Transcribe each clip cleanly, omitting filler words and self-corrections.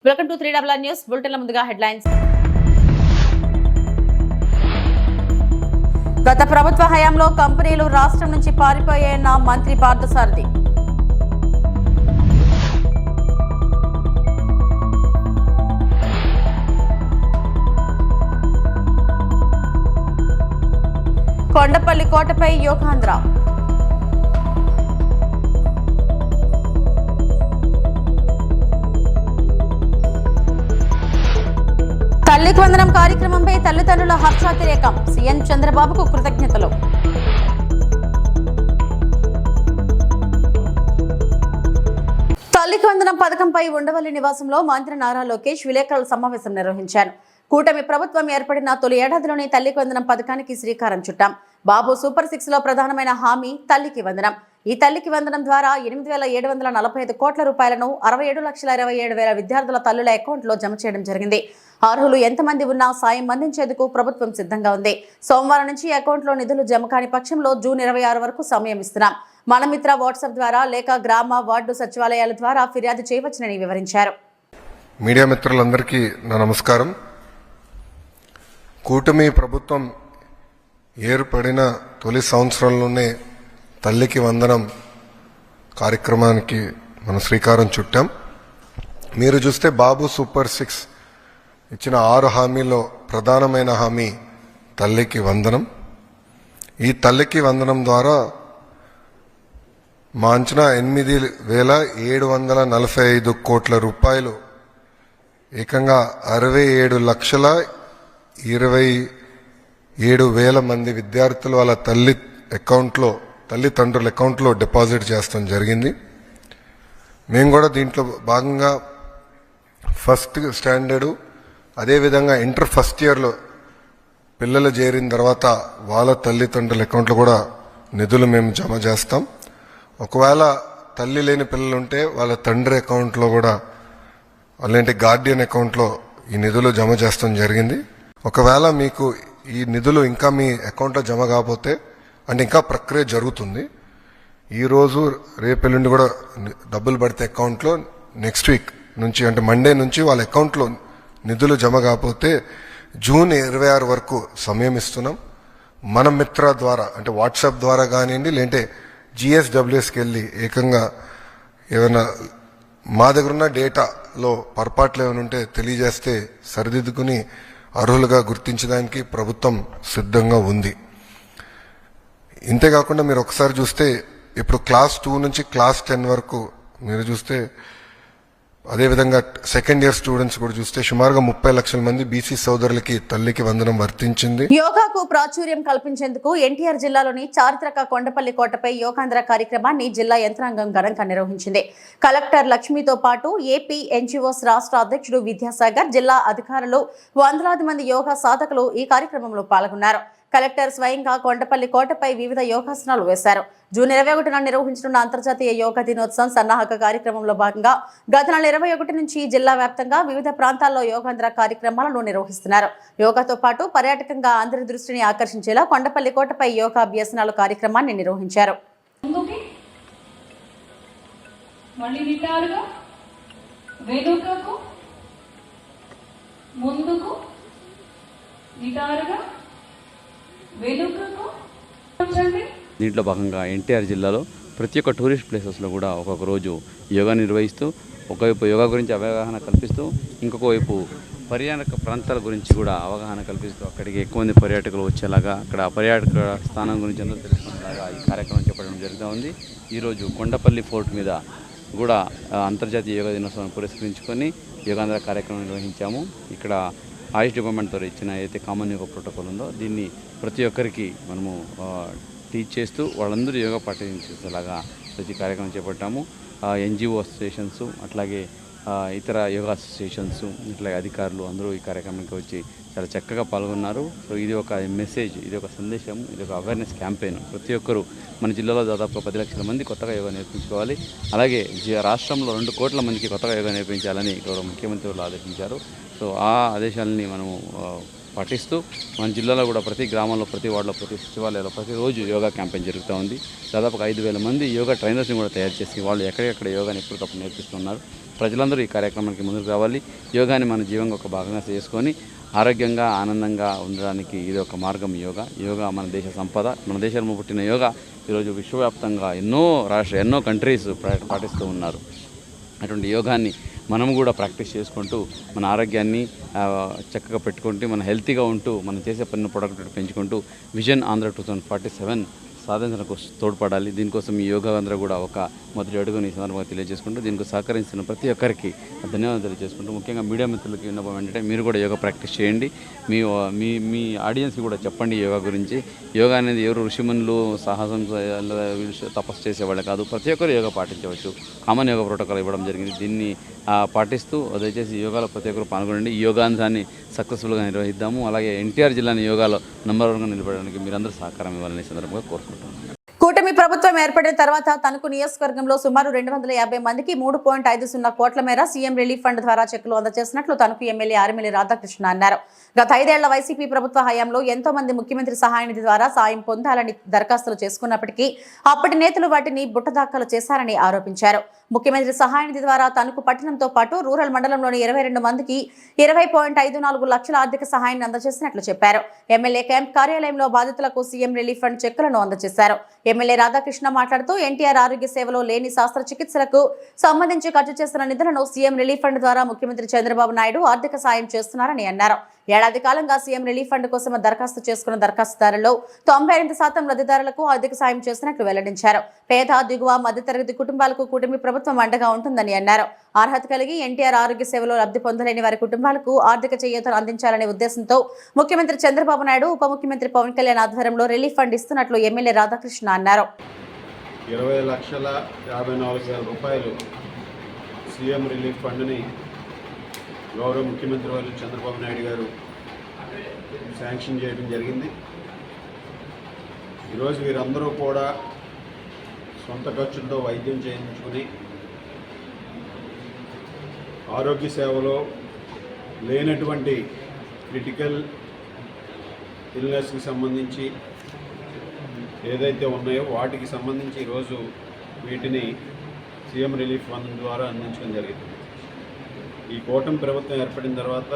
Welcome to 3 news బులెటిన్ల ముందుగా headlines. గత ప్రభుత్వ హయాంలో కంపెనీలు రాష్ట్రం నుంచి పారిపోయాయన్న మంత్రి పార్థసారథి. కొండపల్లి కోటపై యోగాంధ్ర. తల్లికి వందనం కార్యక్రమంపై తల్లిదండ్రుల హర్షాతిరేకం. సీఎం చంద్రబాబుకు కృతజ్ఞతలు. తల్లికి వందనం పథకంపై ఉండవల్లి నివాసంలో మంత్రి నారా లోకేష్ విలేకరుల సమావేశం నిర్వహించారు. కూటమి ప్రభుత్వం ఏర్పడిన తొలి ఏడాదిలోనే తల్లికి వందనం పథకానికి శ్రీకారం చుట్టాం. బాబు సూపర్ 6 లో ప్రధానమైన హామీ తల్లికి వందనం. ఈ తల్లికి వందనం ద్వారా 8,745 కోట్ల రూపాయలను 67,27,000 విద్యార్థుల తల్లుల అకౌంట్లో జమ చేయడం జరిగింది. అర్హులు ఎంతమంది ఉన్నా సాయం అందించేందుకు ప్రభుత్వం సిద్ధంగా ఉంది. సోమవారం నుంచి అకౌంట్లో నిధులు జమ కాని పక్షంలో జూన్ 26 వరకు సమయం ఇస్తున్నాం. మనమిత్ర వాట్సాప్ ద్వారా లేక గ్రామ వార్డు సచివాలయాల ద్వారా ఫిర్యాదు చేయవచ్చునని వివరించారు. మీడియా మిత్రులందరికీ నా నమస్కారం. కూటమి ప్రభుత్వం ఏర్పడిన తొలి సంవత్సరంలోనే తల్లికి వందనం కార్యక్రమానికి మనం శ్రీకారం చుట్టాం. మీరు చూస్తే బాబు సూపర్ 6 ఇచ్చిన 6 హామీల్లో ప్రధానమైన హామీ తల్లికి వందనం. ఈ తల్లికి వందనం ద్వారా మా అంచనా 8,745 కోట్ల రూపాయలు ఏకంగా 67,27,000 మంది విద్యార్థులు వాళ్ళ తల్లిదండ్రుల అకౌంట్లో డిపాజిట్ చేస్తాం జరిగింది. మేము కూడా దీంట్లో భాగంగా ఫస్ట్ స్టాండర్డు అదేవిధంగా ఇంటర్ ఫస్ట్ ఇయర్లో పిల్లలు చేరిన తర్వాత వాళ్ళ తల్లిదండ్రుల అకౌంట్లో కూడా నిధులు మేము జమ చేస్తాం. ఒకవేళ తల్లి లేని పిల్లలు ఉంటే వాళ్ళ తండ్రి అకౌంట్లో కూడా అలాంటి గార్డియన్ అకౌంట్లో ఈ నిధులు జమ చేస్తాం జరిగింది. ఒకవేళ మీకు ఈ నిధులు ఇంకా మీ అకౌంట్లో జమ కాకపోతే అంటే ఇంకా ప్రక్రియ జరుగుతుంది. ఈరోజు రేపెల్లుండి కూడా డబ్బులు పడితే అకౌంట్లో నెక్స్ట్ వీక్ నుంచి అంటే మండే నుంచి వాళ్ళ అకౌంట్లో నిధులు జమ కాకపోతే జూన్ 26 వరకు సమయం ఇస్తున్నాం. మన మిత్ర ద్వారా అంటే వాట్సాప్ ద్వారా కానివ్వండి లేదంటే GSWSకి వెళ్ళి ఏకంగా ఏమైనా మా దగ్గర ఉన్న డేటాలో పొరపాట్లు ఏమైనా ఉంటే తెలియజేస్తే సరిదిద్దుకుని అర్హులుగా గుర్తించడానికి ప్రభుత్వం సిద్ధంగా ఉంది. ఇంతేకాకుండా మీరు ఒకసారి చూస్తే ఇప్పుడు క్లాస్ 2 నుంచి క్లాస్ 10 వరకు మీరు చూస్తే అదేవిధంగా సెకండ్ ఇయర్ స్టూడెంట్స్ కూడా చూస్తే సుమారుగా 30 లక్షల మంది బీసీ సోదరులకి తల్లికి వందనం వర్తించింది. యోగాకు ప్రాచుర్యం కల్పించేందుకు ఎన్టీఆర్ జిల్లాలోని చారిత్రక కొండపల్లి కోటపై యోగాంధ్ర కార్యక్రమాన్ని జిల్లా యంత్రాంగం ఘనంగా నిర్వహించింది. కలెక్టర్ లక్ష్మితో పాటు ఏపీ NGOs రాష్ట్ర అధ్యక్షుడు విద్యాసాగర్, జిల్లా అధికారులు, వందలాది మంది యోగా సాధకులు ఈ కార్యక్రమంలో పాల్గొన్నారు. కలెక్టర్ స్వయంగా కొండపల్లి కోటపై వివిధ యోగాసనాలు వేశారు. జూన్ 21న నిర్వహించనున్న అంతర్జాతీయ యోగా దినోత్సవం సన్నాహక కార్యక్రమంలో భాగంగా గత నెల 21 నుంచి జిల్లా వ్యాప్తంగా వివిధ ప్రాంతాల్లో యోగాంధ్ర కార్యక్రమాలను నిర్వహిస్తున్నారు. యోగాతో పాటు పర్యాటకంగా అందరి దృష్టిని ఆకర్షించేలా కొండపల్లి కోటపై యోగా అభ్యసనాలు కార్యక్రమాన్ని నిర్వహించారు. దీంట్లో భాగంగా ఎన్టీఆర్ జిల్లాలో ప్రతి ఒక్క టూరిస్ట్ ప్లేసెస్లో కూడా ఒక్కొక్క రోజు యోగా నిర్వహిస్తూ ఒకవైపు యోగా గురించి అవగాహన కల్పిస్తూ ఇంకొక వైపు పర్యాటక ప్రాంతాల గురించి కూడా అవగాహన కల్పిస్తూ అక్కడికి ఎక్కువ మంది పర్యాటకులు వచ్చేలాగా అక్కడ పర్యాటక స్థానం గురించి అందరూ తెలుసుకునేలాగా ఈ కార్యక్రమం చెప్పడం జరుగుతూ ఉంది. ఈరోజు కొండపల్లి ఫోర్ట్ మీద కూడా అంతర్జాతీయ యోగా దినోత్సవాన్ని పురస్కరించుకొని యోగాంధ్ర కార్యక్రమం నిర్వహించాము. ఇక్కడ ఆయుష్ డిపార్ట్మెంట్తో ఇచ్చిన ఏదైతే కామన్ యోగా ప్రోటోకాల్ ఉందో దీన్ని ప్రతి ఒక్కరికి మనము టీచ్ చేస్తూ వాళ్ళందరూ యోగా పాటించేలాగా ప్రతి కార్యక్రమం చేపట్టాము. NGO అసోసియేషన్స్ అట్లాగే ఇతర యోగా అసోసియేషన్స్ ఇట్లాగే అధికారులు అందరూ ఈ కార్యక్రమానికి వచ్చి చాలా చక్కగా పాల్గొన్నారు. సో ఇది ఒక మెసేజ్, ఇది ఒక సందేశం, ఇది ఒక అవేర్నెస్ క్యాంపెయిన్. ప్రతి ఒక్కరూ మన జిల్లాలో దాదాపు 10 లక్షల మంది కొత్తగా యోగా నేర్పించుకోవాలి. అలాగే రాష్ట్రంలో 2 కోట్ల మందికి కొత్తగా యోగా నేర్పించాలని గౌరవ ముఖ్యమంత్రి వాళ్ళు ఆదేశించారు. సో ఆ ఆదేశాలని మనము పాటిస్తూ మన జిల్లాలో కూడా ప్రతి గ్రామంలో, ప్రతి వార్డులో, ప్రతి సచివాలయంలో ప్రతిరోజు యోగా క్యాంపెయిన్ జరుగుతూ ఉంది. దాదాపుగా 5,000 మంది యోగా ట్రైనర్స్ని కూడా తయారు చేసి వాళ్ళు ఎక్కడెక్కడ యోగాని ఎప్పటికప్పుడు నేర్పిస్తున్నారు. ప్రజలందరూ ఈ కార్యక్రమానికి ముందుకు రావాలి. యోగాని మన జీవనంగా ఒక భాగంగా చేసుకొని ఆరోగ్యంగా ఆనందంగా ఉండడానికి ఇది ఒక మార్గం. యోగా మన దేశ సంపద. మన దేశంలో పుట్టిన యోగా ఈరోజు విశ్వవ్యాప్తంగా ఎన్నో కంట్రీస్ పాటిస్తూ ఉన్నారు. అటువంటి యోగాన్ని మనం కూడా ప్రాక్టీస్ చేసుకుంటూ మన ఆరోగ్యాన్ని చక్కగా పెట్టుకుంటూ మన హెల్తీగా ఉంటూ మనం చేసే పని ప్రొడక్టివిటీ పెంచుకుంటూ విజన్ ఆంధ్ర 2047 సాధించడానికి తోడ్పడాలి. దీనికోసం ఈ యోగా అందరూ కూడా ఒక మొదటి అడుగుని ఈ సందర్భంగా తెలియజేసుకుంటూ దీనికి సహకరిస్తున్న ప్రతి ఒక్కరికి ధన్యవాదాలు తెలియజేసుకుంటూ ముఖ్యంగా మీడియా మిత్రులకి విన్నపం ఏంటంటే మీరు కూడా యోగా ప్రాక్టీస్ చేయండి. మీ ఆడియన్స్కి కూడా చెప్పండి యోగా గురించి. యోగా అనేది ఎవరు ఋషిమునులు సాహసం తపస్సు చేసేవాళ్ళే కాదు, ప్రతి ఒక్కరు యోగా పాటించవచ్చు. కామన్ యోగా ప్రోటోకాల్ ఇవ్వడం జరిగింది. దీన్ని పాటిస్తూ దయచేసి యోగాలో ప్రతి ఒక్కరు పాల్గొనండి. ఈ యోగాంశాన్ని సక్సెస్ఫుల్గా నిర్వహిద్దాము. అలాగే ఎన్టీఆర్ జిల్లాని యోగాలో నంబర్ 1గా నిలబడడానికి మీరందరూ సహకారం ఇవ్వాలని సందర్భంగా కోరుకుంటున్నాను. కూటమి ప్రభుత్వం ఏర్పడిన తర్వాత తణుకు నియోజకవర్గంలో సుమారు 250 మందికి 3.50 కోట్ల మేర సీఎం రిలీఫ్ ఫండ్ ద్వారా చెక్కులు అందజేసినట్లు తణుకు ఎమ్మెల్యే ఆర్మిల్లి రాధాకృష్ణ అన్నారు. గత 5 ఏళ్ల వైసీపీ ప్రభుత్వ హయాంలో ఎంతో మంది ముఖ్యమంత్రి సహాయ నిధి ద్వారా సాయం పొందాలని దరఖాస్తులు చేసుకున్నప్పటికీ అప్పటి నేతలు వాటిని బుట్టదాఖలు చేశారని ఆరోపించారు. ముఖ్యమంత్రి సహాయ నిధి ద్వారా తణుకు పట్టణంతో పాటు రూరల్ మండలంలోని 22 మందికి 20.54 లక్షల ఆర్థిక సహాయాన్ని అందజేసినట్లు చెప్పారు. ఎమ్మెల్యే క్యాంప్ కార్యాలయంలో బాధితులకు సీఎం రిలీఫ్ ఫండ్ చెక్కులను అందజేశారు. ఎమ్మెల్యే రాధాకృష్ణ మాట్లాడుతూ ఎన్టీఆర్ ఆరోగ్య సేవలో లేని శస్త్రచికిత్సలకు సంబంధించి ఖర్చు చేస్తున్న నిధులను సీఎం రిలీఫ్ ఫండ్ ద్వారా ముఖ్యమంత్రి చంద్రబాబు నాయుడు ఆర్థిక సాయం చేస్తున్నారని అన్నారు. ఏడాది కాలంగా సీఎం రిలీఫ్ ఫండ్ కోసం దరఖాస్తు చేసుకున్న దరఖాస్తుదారుల్లో 98% లబ్ధిదారులకు ఆర్థిక సాయం చేస్తున్నట్లు వెల్లడించారు. పేద, దిగువ, మధ్యతరగతి కుటుంబాలకు కూటమి ప్రభుత్వం అండగా ఉంటుందని అన్నారు. అర్హత కలిగి ఎన్టీఆర్ ఆరోగ్య సేవలో లబ్ధి పొందలేని వారి కుటుంబాలకు ఆర్థిక చేయూతను అందించాలనే ఉద్దేశంతో ముఖ్యమంత్రి చంద్రబాబు నాయుడు, ఉప ముఖ్యమంత్రి పవన్ కళ్యాణ్ ఆధ్వర్యంలో రిలీఫ్ ఫండ్ ఇస్తున్నట్లు ఎమ్మెల్యే రాధాకృష్ణ అన్నారు. 20,54,000 రూపాయలు సీఎం రిలీఫ్ ఫండ్ని గౌరవ ముఖ్యమంత్రి వారు చంద్రబాబు నాయుడు గారు శాంక్షన్ చేయడం జరిగింది. ఈరోజు వీరందరూ కూడా సొంత ఖర్చులతో వైద్యం చేయించుకుని ఆరోగ్య సేవలో లేనటువంటి క్రిటికల్ ఇల్నెస్కి సంబంధించి ఏదైతే ఉన్నాయో వాటికి సంబంధించి ఈరోజు వీటిని సీఎం రిలీఫ్ ఫండ్ ద్వారా అందించడం జరిగింది. ఈ కూటమి ప్రభుత్వం ఏర్పడిన తర్వాత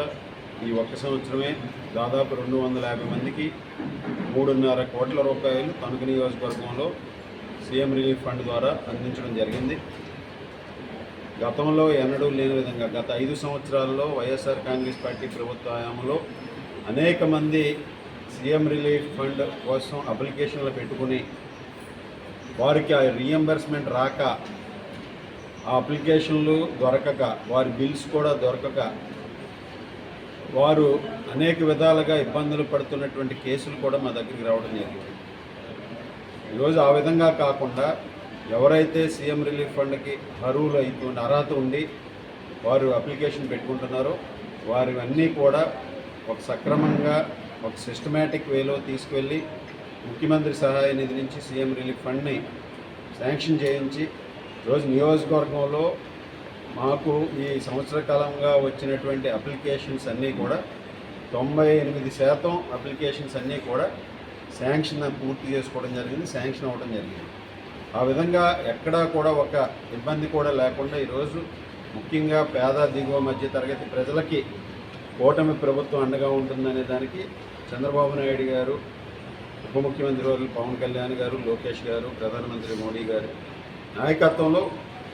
ఈ ఒక్క సంవత్సరమే దాదాపు 250 మందికి 3.5 కోట్ల రూపాయలు తణుకు నియోజకవర్గంలో సీఎం రిలీఫ్ ఫండ్ ద్వారా అందించడం జరిగింది. గతంలో ఎన్నడూ లేని విధంగా గత 5 సంవత్సరాల్లో వైఎస్ఆర్ కాంగ్రెస్ పార్టీ ప్రభుత్వ హయాంలో అనేక మంది సీఎం రిలీఫ్ ఫండ్ కోసం అప్లికేషన్లు పెట్టుకుని వారికి ఆ రీఎంబర్స్మెంట్ రాక, ఆ అప్లికేషన్లు దొరకక, వారి బిల్స్ కూడా దొరకక వారు అనేక విధాలుగా ఇబ్బందులు పడుతున్నటువంటి కేసులు కూడా మా దగ్గరికి రావడం జరిగింది. ఈరోజు ఆ విధంగా కాకుండా ఎవరైతే సీఎం రిలీఫ్ ఫండ్కి అర్హత ఉండి వారు అప్లికేషన్ పెట్టుకుంటున్నారో వారివన్నీ కూడా ఒక సక్రమంగా ఒక సిస్టమేటిక్ వేలో తీసుకువెళ్ళి ముఖ్యమంత్రి సహాయ నిధి నుంచి సీఎం రిలీఫ్ ఫండ్ని శాంక్షన్ చేయించి రోజు నియోజకవర్గంలో మాకు ఈ సంవత్సర కాలంగా వచ్చినటువంటి అప్లికేషన్స్ అన్నీ కూడా 98% అప్లికేషన్స్ అన్నీ కూడా శాంక్షన్ పూర్తి చేసుకోవడం జరిగింది, శాంక్షన్ అవ్వడం జరిగింది. ఆ విధంగా ఎక్కడా కూడా ఒక ఇబ్బంది కూడా లేకుండా ఈరోజు ముఖ్యంగా పేద, దిగువ, మధ్య తరగతి ప్రజలకి కూటమి ప్రభుత్వం అండగా ఉంటుందనే దానికి చంద్రబాబు నాయుడు గారు, ఉప ముఖ్యమంత్రి వర్యులు పవన్ కళ్యాణ్ గారు, లోకేష్ గారు, ప్రధానమంత్రి మోడీ గారు నాయకత్వంలో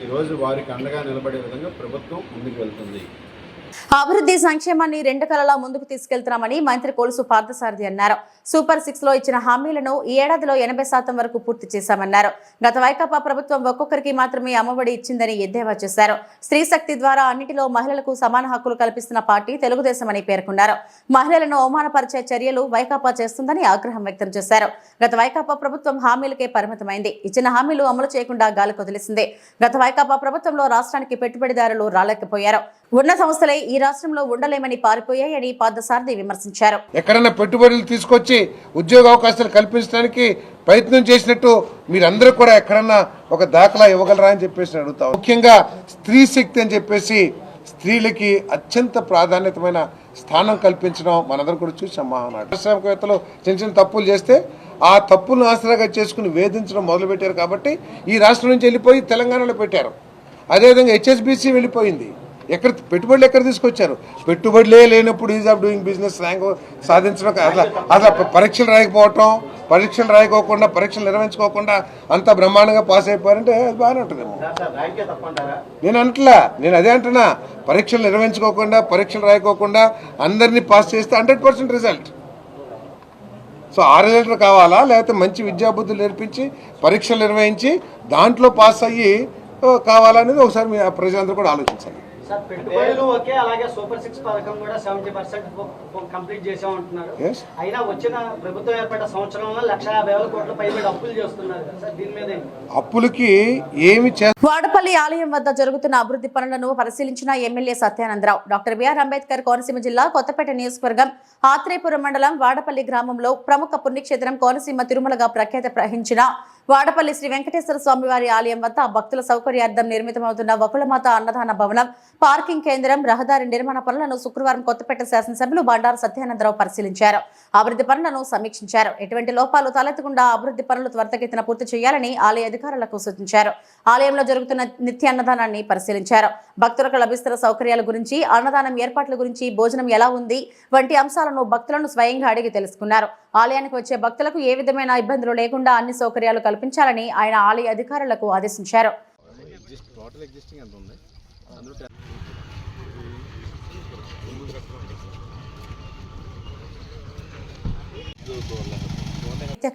ఈరోజు వారికి అండగా నిలబడే విధంగా ప్రభుత్వం ముందుకు వెళ్తుంది. అభివృద్ధి సంక్షేమాన్ని 2 కళలా ముందుకు తీసుకెళ్తున్నామని మంత్రి కొలుసు పార్థసారథి అన్నారు. సూపర్ 6 లో ఇచ్చిన హామీలను ఈ ఏడాదిలో 80% వరకు పూర్తి చేశామన్నారు. గత వైకాపా ప్రభుత్వం ఒక్కొక్కరికి మాత్రమే అమ్మఒడి ఇచ్చిందని ఎద్దేవా చేశారు. స్త్రీ శక్తి ద్వారా అన్నిటిలో మహిళలకు సమాన హక్కులు కల్పిస్తున్న పార్టీ తెలుగుదేశం అని పేర్కొన్నారు. మహిళలను అవమానపరిచే చర్యలు వైకాపా చేస్తుందని ఆగ్రహం వ్యక్తం చేశారు. గత వైకాపా ప్రభుత్వం హామీలకే పరిమితమైంది. ఇచ్చిన హామీలు అమలు చేయకుండా గాలికి వదిలేసింది. గత వైకాపా ప్రభుత్వంలో రాష్ట్రానికి పెట్టుబడిదారులు రాలేకపోయారు. ఉన్న సంస్థలే ఈ రాష్ట్రంలో ఉండలేమని పారిపోయాయని పార్థసారథి విమర్శించారు. ఎక్కడైనా పెట్టుబడులు తీసుకొచ్చి ఉద్యోగ అవకాశాలు కల్పించడానికి ప్రయత్నం చేసినట్టు మీరందరూ కూడా ఎక్కడన్నా ఒక దాఖలా ఇవ్వగలరా అని చెప్పేసి అడుగుతాం. ముఖ్యంగా స్త్రీ శక్తి అని చెప్పేసి స్త్రీలకి అత్యంత ప్రాధాన్యతమైన స్థానం కల్పించడం మనందరం కూడా చూసాం. పారిశ్రామికవేత్తలు చిన్న చిన్న తప్పులు చేస్తే ఆ తప్పులను ఆసరాగా చేసుకుని వేధించడం మొదలుపెట్టారు. కాబట్టి ఈ రాష్ట్రం నుంచి వెళ్ళిపోయి తెలంగాణలో పెట్టారు. అదేవిధంగా హెచ్ఎస్బిసి వెళ్ళిపోయింది. పెట్టుబడులు ఎక్కడ తీసుకొచ్చారు? పెట్టుబడులే లేనప్పుడు is of doing business rank సాధించడం అసలు పరీక్షలు రాయకోకుండా పరీక్షలు నిర్వహించుకోకుండా అంత బ్రహ్మాండంగా పాస్ అయిపోయారంటే అది బాగానే ఉంటుందేమో. నేను అదే అంటున్నా, పరీక్షలు నిర్వహించుకోకుండా పరీక్షలు రాయకోకుండా అందరినీ పాస్ చేస్తే 100% రిజల్ట్. సో ఆ రిజల్ట్ కావాలా, లేకపోతే మంచి విద్యాబుద్ధులు నేర్పించి పరీక్షలు నిర్వహించి దాంట్లో పాస్ అయ్యి కావాలనేది ఒకసారి మీ ప్రజలందరూ కూడా ఆలోచించాలి. సార్, పెట్టుబడులు ఓకే, అలాగే సూపర్ 6 పథకం కూడా 70% కంప్లీట్ చేసామంటున్నారు. అయినా వచ్చిన ప్రభుత్వం ఏర్పడిన సంవత్సరంలో 1,50,000 కోట్ల పైబడి అప్పులు చేస్తున్నారు కదా సార్, దీని మీద అప్పులకి ఏమి వాడపల్లి ఆలయం వద్ద జరుగుతున్న అభివృద్ధి పనులను పరిశీలించిన MLA Satyanandarao. Doctor BR Ambedkar Konaseema జిల్లా కొత్తపేట నియోజకవర్గం ఆత్రేయపురం మండలం వాడపల్లి గ్రామంలో ప్రముఖ పుణ్యక్షేత్రం కోనసీమ తిరుమలగా ప్రఖ్యాతి వహించిన వాడపల్లి శ్రీ వెంకటేశ్వర స్వామివారి ఆలయం వద్ద భక్తుల సౌకర్యార్థం నిర్మితమవుతున్న వకులమాత అన్నదాన భవనం, పార్కింగ్ కేంద్రం, రహదారి నిర్మాణ పనులను శుక్రవారం కొత్తపేట శాసనసభ్యులు బండారు సత్యానందరావు పరిశీలించారు. అభివృద్ధి పనులను సమీక్షించారు. ఎటువంటి లోపాలు తలెత్తకుండా అభివృద్ధి పనులు త్వరితగతిన పూర్తి చేయాలని ఆలయ అధికారులకు సూచించారు. ఆలయంలో జరుగుతున్న నిత్య అన్నదానాన్ని పరిశీలించారు. భక్తులకు లభిస్తున్న సౌకర్యాల గురించి, అన్నదానం ఏర్పాట్ల గురించి, భోజనం ఎలా ఉంది వంటి అంశాలను భక్తులను స్వయంగా అడిగి తెలుసుకున్నారు. ఆలయానికి వచ్చే భక్తులకు ఏ విధమైన ఇబ్బందులు లేకుండా అన్ని సౌకర్యాలు కల్పించాలని ఆయన ఆలయ అధికారులకు ఆదేశించారు.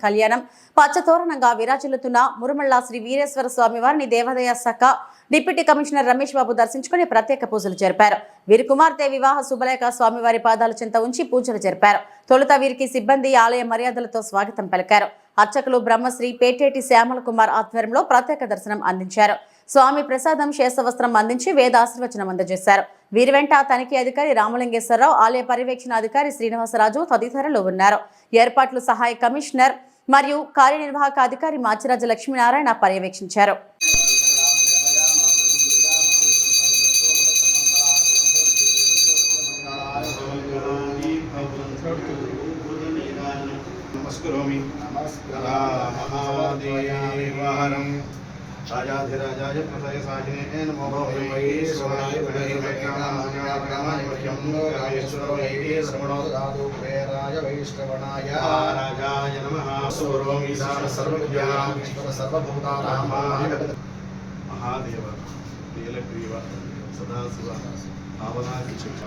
కళ్యాణం పచ్చతోరణంగా విరాజిల్లుతున్న మురుమళ్ళ శ్రీ వీరేశ్వర స్వామి వారిని దేవాదాయ శాఖ డిప్యూటీ కమిషనర్ రమేష్ బాబు దర్శించుకుని ప్రత్యేక పూజలు జరిపారు. వీరి కుమార్తె వివాహ శుభలేఖ స్వామివారి పాదాల చెంత ఉంచి పూజలు జరిపారు. తొలుత వీరికి సిబ్బంది ఆలయ మర్యాదలతో స్వాగతం పలికారు. అర్చకులు బ్రహ్మశ్రీ పేటేటి శ్యామల కుమార్ ఆధ్వర్యంలో ప్రత్యేక దర్శనం అందించారు. స్వామి ప్రసాదం శేషవస్త్రం అందించి వేద ఆశీర్వచనం అందజేశారు. వీరి వెంట తనిఖీ అధికారి రామలింగేశ్వరరావు, ఆలయ పర్యవేక్షణ అధికారి శ్రీనివాసరాజు తదితరులు ఉన్నారు. ఏర్పాట్లు సహాయ కమిషనర్ మరియు కార్యనిర్వాహక అధికారి మాచిరాజు లక్ష్మీనారాయణ పర్యవేక్షించారు. राजाधिराजाय प्रसय साहिने नमो भगवते सोनाय वैष्णवाय राजाय नमः सूरोमि सर्वज्ञान सर्वभूतानां महादेव नीलग्रीव सदाशिव भावनाचित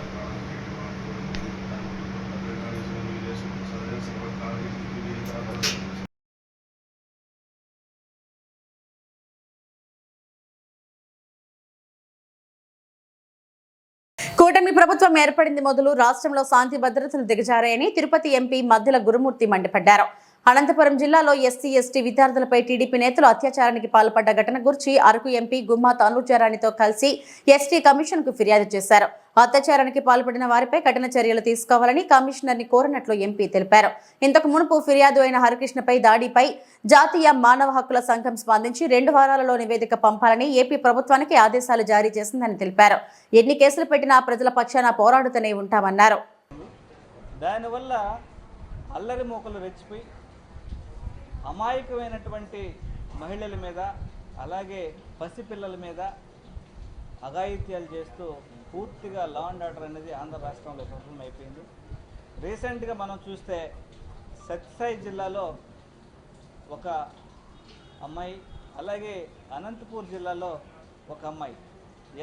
కూటమి ప్రభుత్వం ఏర్పడింది మొదలు రాష్ట్రంలో శాంతి భద్రతలు దిగజారాయని తిరుపతి ఎంపీ మద్దిల గురుమూర్తి మండిపడ్డారు. అనంతపురం జిల్లాలో ఎస్సీ ఎస్టీ విద్యార్థులపై టీడీపీ నేతలు అత్యాచారానికి పాల్పడ్డ ఘటన గురించి అరకు ఎంపీ గుమ్మా తనూజారాణితో కలిసి ఎస్టీ కమిషన్ కు ఫిర్యాదు చేశారు. అత్యాచారానికి పాల్పడిన వారిపై కఠిన చర్యలు తీసుకోవాలని కమిషనర్ ని కోరినట్లు ఎంపీ తెలిపారు. ఇంతకు మునుపు ఫిర్యాదు అయిన హరికృష్ణపై దాడిపై జాతీయ మానవ హక్కుల సంఘం స్పందించి 2 వారాలలో నివేదిక పంపాలని ఏపీ ప్రభుత్వానికి ఆదేశాలు జారీ చేసిందని తెలిపారు. ఎన్ని కేసులు పెట్టినా ప్రజల పక్షాన పోరాడుతూనే ఉంటామన్నారు. దానివల్ల అల్లరి మూకలు రెచ్చిపోయి అమాయకమైనటువంటి మహిళల మీద అలాగే పసిపిల్లల మీద అఘాయిత్యాలు చేస్తూ పూర్తిగా లా అండ్ ఆర్డర్ అనేది ఆంధ్ర రాష్ట్రంలో విఫలం అయిపోయింది. రీసెంట్గా మనం చూస్తే సత్యసాయి జిల్లాలో ఒక అమ్మాయి, అలాగే అనంతపూర్ జిల్లాలో ఒక అమ్మాయి,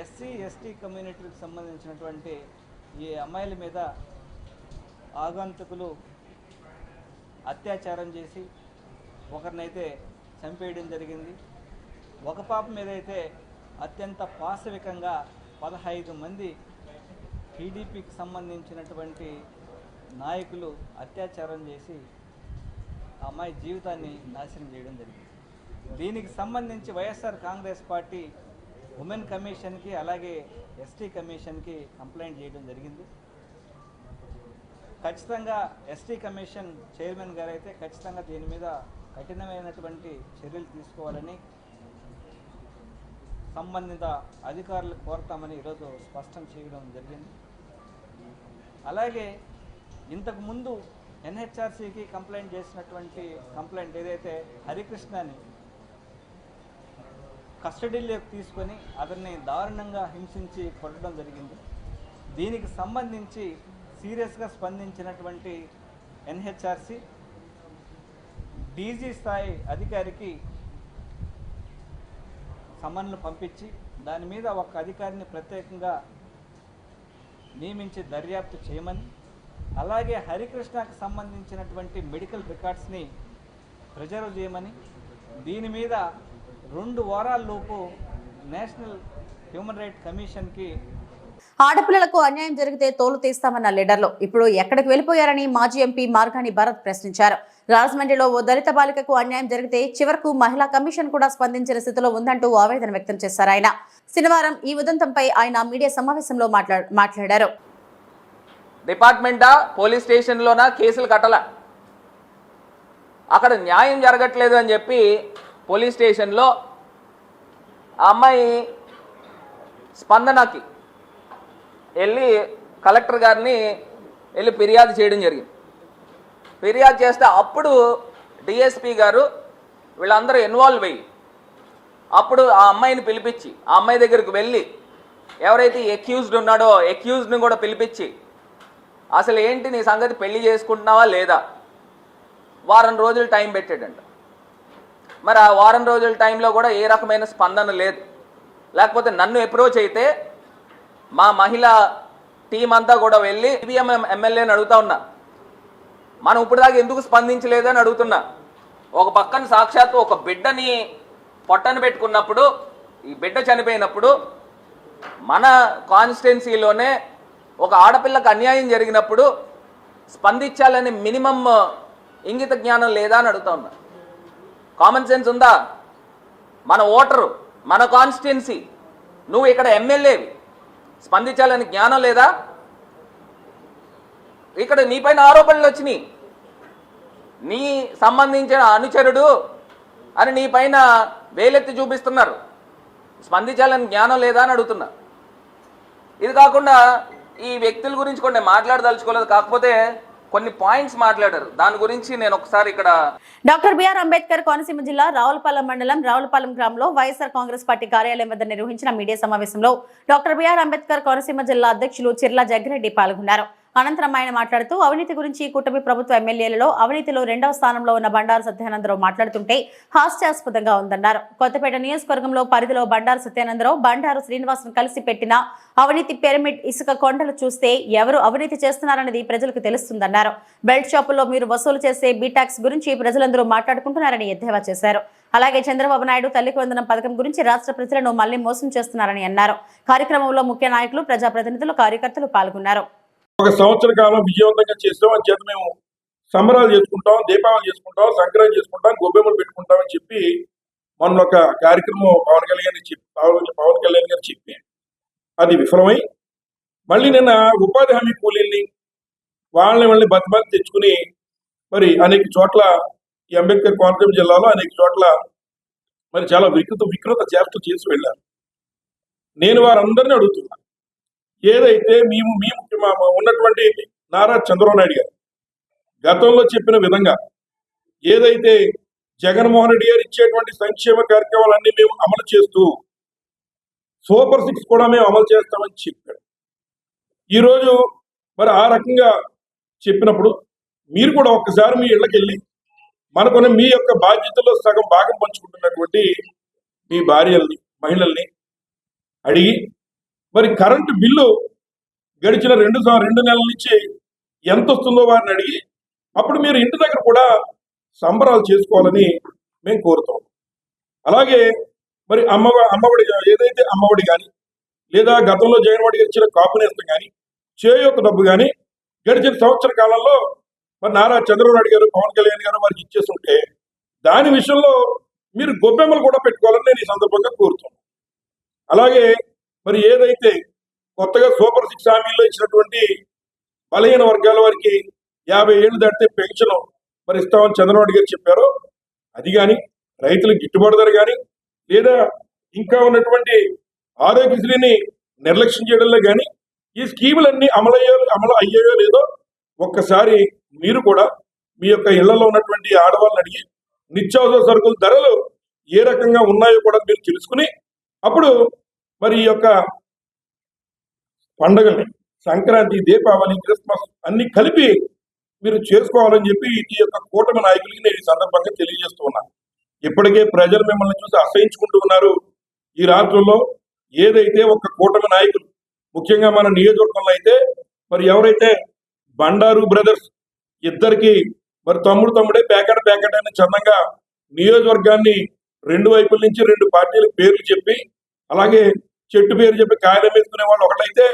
ఎస్సీ ఎస్టీ కమ్యూనిటీకి సంబంధించినటువంటి ఈ అమ్మాయిల మీద ఆగంతుకులు అత్యాచారం చేసి ఒకరినైతే చంపేయడం జరిగింది. ఒక పాప మీద అయితే అత్యంత పాశవికంగా 15 మంది టీడీపీకి సంబంధించినటువంటి నాయకులు అత్యాచారం చేసి ఆ అమ్మాయి జీవితాన్ని నాశనం చేయడం జరిగింది. దీనికి సంబంధించి వైఎస్ఆర్ కాంగ్రెస్ పార్టీ ఉమెన్ కమిషన్కి అలాగే ఎస్టీ కమిషన్కి కంప్లైంట్ చేయడం జరిగింది. ఖచ్చితంగా ఎస్టీ కమిషన్ చైర్మన్ గారు అయితే ఖచ్చితంగా దీని మీద కఠినమైనటువంటి చర్యలు తీసుకోవాలని సంబంధిత అధికారులు కోరతామని ఈరోజు స్పష్టం చేయడం జరిగింది. అలాగే ఇంతకుముందు ఎన్హెచ్ఆర్సీకి కంప్లైంట్ చేసినటువంటి కంప్లైంట్ ఏదైతే హరికృష్ణని కస్టడీలోకి తీసుకొని అతన్ని దారుణంగా హింసించి కొట్టడం జరిగింది. దీనికి సంబంధించి సీరియస్గా స్పందించినటువంటి ఎన్హెచ్ఆర్సి డీజీ స్థాయి అధికారికి సమన్లు పంపించి దాని మీద ఒక అధికారిని ప్రత్యేకంగా నియమించి దర్యాప్తు చేయమని, అలాగే హరికృష్ణకు సంబంధించినటువంటి మెడికల్ రికార్డ్స్ని ప్రిజర్వ్ చేయమని, దీని మీద 2 వారాల్లోపు నేషనల్ హ్యూమన్ రైట్స్ కమిషన్కి ఆడపిల్లలకు అన్యాయం జరిగితే తోలు తీస్తామన్న లీడర్లు ఇప్పుడు ఎక్కడికి వెళ్ళిపోయారని మాజీ ఎంపీ మార్గాని భరత్ ప్రశ్నించారు. రాజమండ్రిలో ఓ దళిత బాలికకు అన్యాయం జరిగితే చివరకు మహిళా కమిషన్ కూడా స్పందించిన స్థితిలో ఉందంటూ ఆవేదన వ్యక్తం చేశారు. ఆయన శనివారం ఈ ఉదంతంపై ఆయన మీడియా సమావేశంలో మాట్లాడారు. డిపార్ట్మెంటా పోలీస్ స్టేషన్లోనా కేసులు కట్టల, అక్కడ న్యాయం జరగట్లేదు అని చెప్పి పోలీస్ స్టేషన్లో ఆ అమ్మాయి స్పందనకి వెళ్ళి కలెక్టర్ గారిని వెళ్ళి ఫిర్యాదు చేయడం జరిగింది. ఫిర్యాదు చేస్తే అప్పుడు డిఎస్పి గారు వీళ్ళందరూ ఇన్వాల్వ్ అయ్యి అప్పుడు ఆ అమ్మాయిని పిలిపించి ఆ అమ్మాయి దగ్గరికి వెళ్ళి ఎవరైతే ఎక్యూజ్డ్ ఉన్నాడో ఎక్యూజ్డ్ని కూడా పిలిపించి అసలు ఏంటి నీ సంగతి, పెళ్లి చేసుకుంటున్నావా లేదా, వారం రోజులు టైం పెట్టాడంట. మరి ఆ వారం రోజుల టైంలో కూడా ఏ రకమైన స్పందన లేదు. లేకపోతే నన్ను అప్రోచ్ అయితే మా మహిళా టీం అంతా కూడా వెళ్ళి సిబిఎం ఎమ్మెల్యేని అడుగుతా ఉన్నా, మనం ఇప్పుడు దాకా ఎందుకు స్పందించలేదని అడుగుతున్నా. ఒక పక్కన సాక్షాత్తు ఒక బిడ్డని పొట్టను పెట్టుకున్నప్పుడు, ఈ బిడ్డ చనిపోయినప్పుడు మన కాన్స్టిట్యున్సీలోనే ఒక ఆడపిల్లకు అన్యాయం జరిగినప్పుడు స్పందించాలని మినిమం ఇంగిత జ్ఞానం లేదా అని అడుగుతా ఉన్నా. కామన్ సెన్స్ ఉందా? మన ఓటరు, మన కాన్స్టిట్యున్సీ, నువ్వు ఇక్కడ ఎమ్మెల్యేవి, స్పందించాలని జ్ఞానం లేదా? ఇక్కడ నీపైన ఆరోపణలు వచ్చినాయి, నీ సంబంధించిన అనుచరుడు అని నీ పైన వేలెత్తి చూపిస్తున్నారు, స్పందించాలని జ్ఞానం లేదా అని అడుగుతున్నా. ఇది కాకుండా ఈ వ్యక్తుల గురించి కొన్ని మాట్లాడదలుచుకోలేదు, కాకపోతే కొన్ని పాయింట్స్ మాట్లాడారు, దాని గురించి నేను ఒకసారి ఇక్కడ. డాక్టర్ బిఆర్ అంబేద్కర్ కోనసీమ జిల్లా రావులపాలెం మండలం రావులపాలెం గ్రామంలో వైఎస్ఆర్ కాంగ్రెస్ పార్టీ కార్యాలయం వద్ద నిర్వహించిన మీడియా సమావేశంలో డాక్టర్ బిఆర్ అంబేద్కర్ కోనసీమ జిల్లా అధ్యక్షులు చిర్ల జగ్గిరెడ్డి పాల్గొన్నారు. అనంతరం ఆయన మాట్లాడుతూ అవినీతి గురించి కూటమి ప్రభుత్వ ఎమ్మెల్యేలలో అవినీతిలో 2వ స్థానంలో ఉన్న బండారు సత్యానందరావు మాట్లాడుతుంటే హాస్యాస్పదంగా ఉందన్నారు. కొత్తపేట నియోజకవర్గంలో పరిధిలో బండారు సత్యానందరావు, బండారు శ్రీనివాసును కలిసి పెట్టిన అవినీతి పిరమిడ్ ఇసుక కొండలు చూస్తే ఎవరు అవినీతి చేస్తున్నారన్నది ప్రజలకు తెలుస్తుందన్నారు. బెల్ట్ షాపుల్లో మీరు వసూలు చేసే బీటాక్స్ గురించి ప్రజలందరూ మాట్లాడుకుంటున్నారని ఎద్దేవా చేశారు. అలాగే చంద్రబాబు నాయుడు తల్లికి వందనం పథకం గురించి రాష్ట్ర ప్రజలను మళ్లీ మోసం చేస్తున్నారని అన్నారు. కార్యక్రమంలో ముఖ్య నాయకులు, ప్రజాప్రతినిధులు, కార్యకర్తలు పాల్గొన్నారు. ఒక సంవత్సర కాలం విజయవంతంగా చేస్తాం అని చేత మేము సంబరాలు చేసుకుంటాం, దీపావళి చేసుకుంటాం, సంక్రాంతి చేసుకుంటాం, గొబ్బెమ్మలు పెట్టుకుంటాం అని చెప్పి మొన్న ఒక కార్యక్రమం పవన్ కళ్యాణ్ గారు చెప్పి అది విఫలమై మళ్ళీ నిన్న ఉపాధి హామీ కూలీల్ని వాళ్ళని బతిమాలి తెచ్చుకుని మరి అనేక చోట్ల ఈ అంబేద్కర్ కోనసీమ జిల్లాలో అనేక చోట్ల మరి చాలా వికృత చేష్టలు చేసి వెళ్ళారు. నేను వారందరినీ అడుగుతున్నా, ఏదైతే మేము ఉన్నటువంటి నారా చంద్రబాబు నాయుడు గారు గతంలో చెప్పిన విధంగా ఏదైతే జగన్మోహన్ రెడ్డి గారు ఇచ్చేటువంటి సంక్షేమ కార్యక్రమాలన్నీ మేము అమలు చేస్తూ సూపర్ 6 కూడా మేము అమలు చేస్తామని చెప్పాడు. ఈరోజు మరి ఆ రకంగా చెప్పినప్పుడు మీరు కూడా ఒక్కసారి మీ ఇళ్ళకి వెళ్ళి మనకున్న మీ యొక్క బాధ్యతలో సగం భాగం పంచుకుంటున్నటువంటి మీ భార్యల్ని, మహిళల్ని అడిగి మరి కరెంటు బిల్లు గడిచిన 2 నెలల నుంచి ఎంత వస్తుందో వారిని అడిగి అప్పుడు మీరు ఇంటి దగ్గర కూడా సంబరాలు చేసుకోవాలని మేము కోరుతాం. అలాగే మరి అమ్మఒడి ఏదైతే అమ్మఒడి కానీ లేదా గతంలో జగన్మోహన్ గారు ఇచ్చిన కాపు నేస్తం కానీ చేయూత డబ్బు కానీ గడిచిన సంవత్సర కాలంలో మరి నారా చంద్రబాబు నాయుడు గారు, పవన్ కళ్యాణ్ గారు వారికి ఇచ్చేస్తుంటే దాని విషయంలో మీరు గొబ్బెమ్మలు కూడా పెట్టుకోవాలని నేను ఈ సందర్భంగా కోరుతున్నాను. అలాగే మరి ఏదైతే కొత్తగా సూపర్ 6 హామీల్లో ఇచ్చినటువంటి బలహీన వర్గాల వారికి 50 ఏళ్ళు దాటితే పెన్షన్ మరి ఇస్తామని చంద్రబాబు గారు చెప్పారో అది కానీ, రైతులకు గిట్టుబాటు ధర కానీ, లేదా ఇంకా ఉన్నటువంటి ఆరోగ్యశ్రీని నిర్లక్ష్యం చేయడంలో కానీ ఈ స్కీములన్నీ అమలు అయ్యాయో లేదో ఒక్కసారి మీరు కూడా మీ యొక్క ఇళ్లలో ఉన్నటువంటి ఆడవాళ్ళని అడిగి నిత్యావసర సరుకుల ధరలు ఏ రకంగా ఉన్నాయో కూడా మీరు తెలుసుకుని అప్పుడు మరి ఈ యొక్క పండుగల్ని సంక్రాంతి, దీపావళి, క్రిస్మస్ అన్ని కలిపి మీరు చేసుకోవాలని చెప్పి ఈ యొక్క కూటమి నాయకులకి నేను ఈ సందర్భంగా తెలియజేస్తూ ఉన్నాను. ఇప్పటికే ప్రజలు మిమ్మల్ని చూసి అసహించుకుంటూ ఉన్నారు. ఈ రాష్ట్రంలో ఏదైతే ఒక కూటమి నాయకులు ముఖ్యంగా మన నియోజకవర్గంలో అయితే మరి ఎవరైతే బండారు బ్రదర్స్ ఇద్దరికి మరి తమ్ముడే ప్యాకెట్ అని చందంగా నియోజకవర్గాన్ని రెండు వైపుల నుంచి రెండు పార్టీలకు పేర్లు చెప్పి అలాగే చెట్టు పేరు చెప్పి కాయలు అమ్మేసుకునే వాళ్ళు ఒకటైతే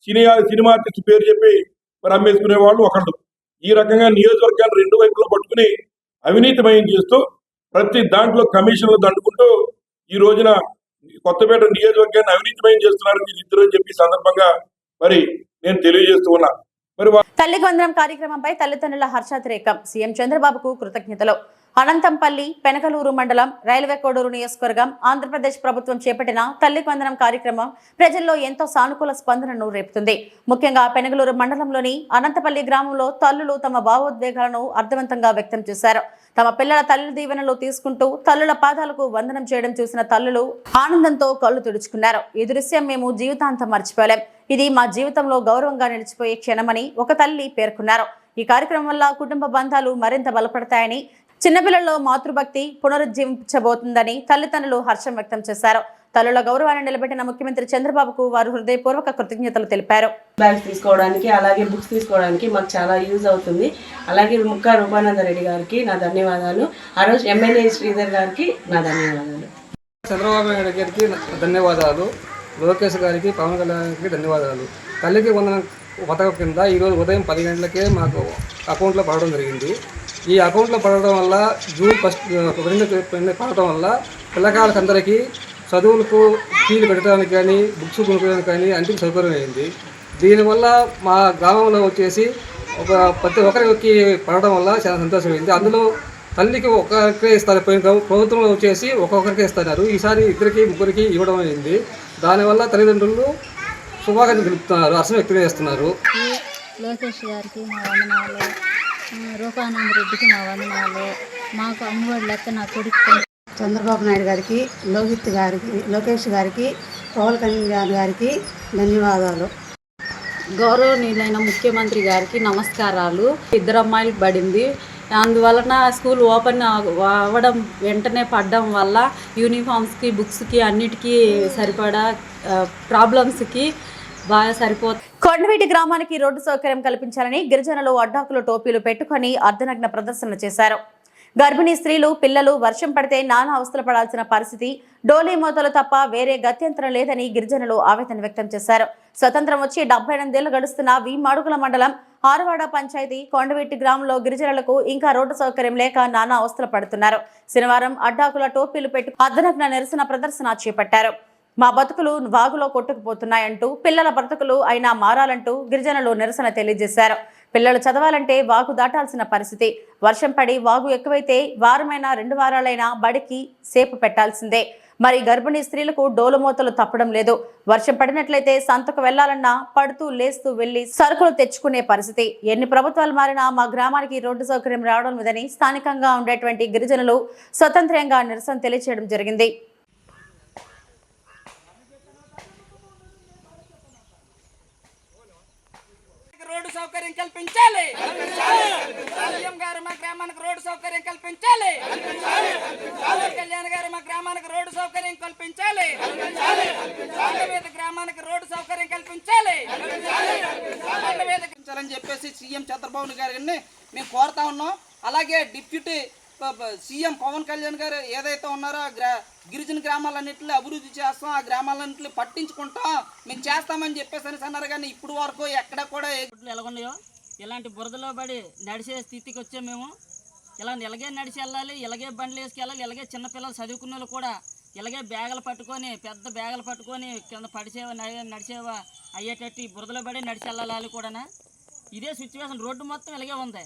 సినిమా ఆర్టిస్ట్ పేరు చెప్పి మరి అమ్మేసుకునే వాళ్ళు ఒకళ్ళు. ఈ రకంగా నియోజకవర్గాన్ని రెండు వైపులో పట్టుకుని అవినీతిమయం చేస్తూ ప్రతి దాంట్లో కమిషన్లు దండుకుంటూ ఈ రోజున కొత్తపేట నియోజకవర్గాన్ని అవినీతిమయం చేస్తున్నారు మీరు ఇద్దరు అని చెప్పి సందర్భంగా మరి నేను తెలియజేస్తూ ఉన్నా. మరి తల్లికి వందనం కార్యక్రమంపై తల్లిదండ్రుల హర్షాతిరేకం. సీఎం చంద్రబాబుకు కృతజ్ఞతలు. అనంతంపల్లి, పెనకలూరు మండలం, రైల్వే కోడూరు నియోజకవర్గం, ఆంధ్రప్రదేశ్ ప్రభుత్వం చేపట్టిన తల్లికి వందనం కార్యక్రమం ప్రజల్లో ఎంతో సానుకూల స్పందనను రేపుతుంది. ముఖ్యంగా పెనకలూరు మండలంలోని అనంతపల్లి గ్రామంలో తల్లులు తమ భావోద్వేగాలను అర్థవంతంగా వ్యక్తం చేశారు. తమ పిల్లల తల్లి దీవెనలు తీసుకుంటూ తల్లుల పాదాలకు వందనం చేయడం చూసిన తల్లులు ఆనందంతో కళ్ళు తుడుచుకున్నారు. ఈ దృశ్యం మేము జీవితాంతం మర్చిపోలేం. ఇది మా జీవితంలో గౌరవంగా నిలిచిపోయే క్షణమని ఒక తల్లి పేర్కొన్నారు. ఈ కార్యక్రమం వల్ల కుటుంబ బంధాలు మరింత బలపడతాయని, చిన్నపిల్లల్లో మాతృభక్తి పునరుజ్జీవించబోతుందని తల్లిదండ్రులు హర్షం వ్యక్తం చేశారు. తల్లుల గౌరవాన్ని నిలబెట్టిన ముఖ్యమంత్రి చంద్రబాబుకు వారు హృదయపూర్వక కృతజ్ఞతలు తెలిపారు. బ్యాగ్స్ తీసుకోవడానికి అలాగే బుక్స్ తీసుకోవడానికి మాకు చాలా యూజ్ అవుతుంది. అలాగే ముక్కా రూపానంద రెడ్డి గారికి నా ధన్యవాదాలు. ఆ రోజు ఎమ్మెల్యే శ్రీధర్ గారికి నా ధన్యవాదాలు. చంద్రబాబు నాయుడు గారికి ధన్యవాదాలు. లోకేష్ గారికి, పవన్ కళ్యాణ్ గారికి ధన్యవాదాలు. తల్లికి వందనం పథకం కింద ఈరోజు ఉదయం 10 గంటలకే మాకు అకౌంట్లో పడడం జరిగింది. ఈ అకౌంట్లో పడడం వల్ల జూన్ 1 పడటం వల్ల పిల్లకాయలకందరికీ చదువులకు ఫీజులు పెట్టడానికి కానీ, బుక్స్ కొనుక్కోవడానికి కానీ అన్నిటికీ సౌకర్యం అయింది. దీనివల్ల మా గ్రామంలో వచ్చేసి ప్రతి ఒక్కరికి పడడం వల్ల చాలా సంతోషమైంది. అందులో తల్లికి ఒక్కరికే ఇస్తారు, ప్రభుత్వంలో వచ్చేసి ఒక్కొక్కరికే ఇస్తున్నారు. ఈసారి ఇద్దరికి ముగ్గురికి ఇవ్వడం అయింది. దానివల్ల తల్లిదండ్రులు శుభాకాంక్షలు తెలుపుతున్నారు, హర్షం వ్యక్తం చేస్తున్నారు. లోకేష్ గారికి మా వందనాలు, రూపానంద రెడ్డికి మా వందనాలు. మాకు అమ్మఒడి లెక్క నా కొడుకు. చంద్రబాబు నాయుడు గారికి, లోకేష్ గారికి, పవన్ కళ్యాణ్ గారికి ధన్యవాదాలు. గౌరవనీయులైన ముఖ్యమంత్రి గారికి నమస్కారాలు. 2 అమ్మాయిలకు పడింది. అందువలన స్కూల్ ఓపెన్ అవ్వడం వెంటనే పడడం వల్ల యూనిఫామ్స్కి, బుక్స్కి అన్నిటికీ సరిపడా ప్రాబ్లమ్స్కి బాగా సరిపోతుంది. కొండవీటి గ్రామానికి రోడ్డు సౌకర్యం కల్పించాలని గిరిజనులు అడ్డాకులు, టోపీలు పెట్టుకుని అర్ధనగ్న ప్రదర్శన చేశారు. గర్భిణీ స్త్రీలు, పిల్లలు వర్షం పడితే నానా అవస్థలు పడాల్సిన పరిస్థితి, డోలీ మోతలు తప్ప వేరే గత్యంతరం లేదని గిరిజనులు ఆవేదన వ్యక్తం చేశారు. స్వతంత్రం వచ్చి 78 ఏళ్లు గడుస్తున్న మాడుగుల మండలం ఆరువాడ పంచాయతీ కొండవీటి గ్రామంలో గిరిజనులకు ఇంకా రోడ్డు సౌకర్యం లేక నానా అవస్థలు పడుతున్నారు. శనివారం అడ్డాకుల, టోపీలు పెట్టు అర్ధనగ్న నిరసన ప్రదర్శన చేపట్టారు. మా బతుకులు వాగులో కొట్టుకుపోతున్నాయంటూ, పిల్లల బ్రతుకులు అయినా మారాలంటూ గిరిజనులు నిరసన తెలియజేశారు. పిల్లలు చదవాలంటే వాగు దాటాల్సిన పరిస్థితి. వర్షం పడి వాగు ఎక్కువైతే వారమైనా 2 వారాలైనా బడికి సేపు పెట్టాల్సిందే. మరి గర్భిణీ స్త్రీలకు డోలుమోతలు తప్పడం లేదు. వర్షం పడినట్లయితే సంతకు వెళ్లాలన్నా పడుతూ లేస్తూ వెళ్లి సరుకులు తెచ్చుకునే పరిస్థితి. ఎన్ని ప్రభుత్వాలు మారినా మా గ్రామానికి రోడ్డు సౌకర్యం రావడం లేదని స్థానికంగా ఉండేటువంటి గిరిజనులు స్వతంత్రంగా నిరసన తెలియజేయడం జరిగింది. రోడ్డు సౌకర్యం కల్పించాలి. సీఎం గారు మా గ్రామానికి రోడ్డు సౌకర్యం కల్పించాలి. పవన్ కళ్యాణ్ గారు మా గ్రామానికి రోడ్డు సౌకర్యం కల్పించాలి. మీద గ్రామానికి రోడ్డు సౌకర్యం కల్పించాలి అని చెప్పేసి సీఎం చంద్రబాబు గారిని మేము కోరుతా ఉన్నాం. అలాగే డిప్యూటీ సీఎం పవన్ కళ్యాణ్ గారు ఏదైతే ఉన్నారో గిరిజన గ్రామాలన్నింటినీ అభివృద్ధి చేస్తాం, ఆ గ్రామాలన్నింటినీ పట్టించుకుంటాం, మేము చేస్తామని చెప్పేసి అన్నారు. కానీ ఇప్పుడు వరకు ఎక్కడ కూడా ఎలాగున్నాయో ఇలాంటి బురదలో పడి నడిచే స్థితికి వచ్చే మేము ఇలాగే నడిచి వెళ్ళాలి, ఇలాగే బండ్లు వేసుకెళ్ళాలి. ఇలాగే చిన్నపిల్లలు చదువుకున్న వాళ్ళు కూడా ఇలాగే బ్యాగులు పట్టుకొని, పెద్ద బ్యాగులు పట్టుకొని కింద పడిచేవా నడిచేవా అయ్యేటట్టు ఈ బురదలో పడి నడిచి వెళ్ళాలి కూడా. ఇదే సిచ్యువేషన్ రోడ్డు మొత్తం ఇలాగే ఉంది.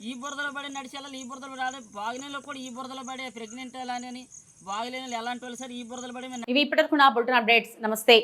ఈ బురదలో పడి నడిచి వెళ్ళాలి, ఈ బురదలో రాలి. బాగునేలో కూడా ఈ బురదలో పడే ప్రెగ్నెంట్ అని బాగులేని ఎలాంటి వాళ్ళు సరే ఈ బురదలో పడి. ఇవి ఇప్పటివరకు నా బులెటిన్ అప్డేట్స్. నమస్తే.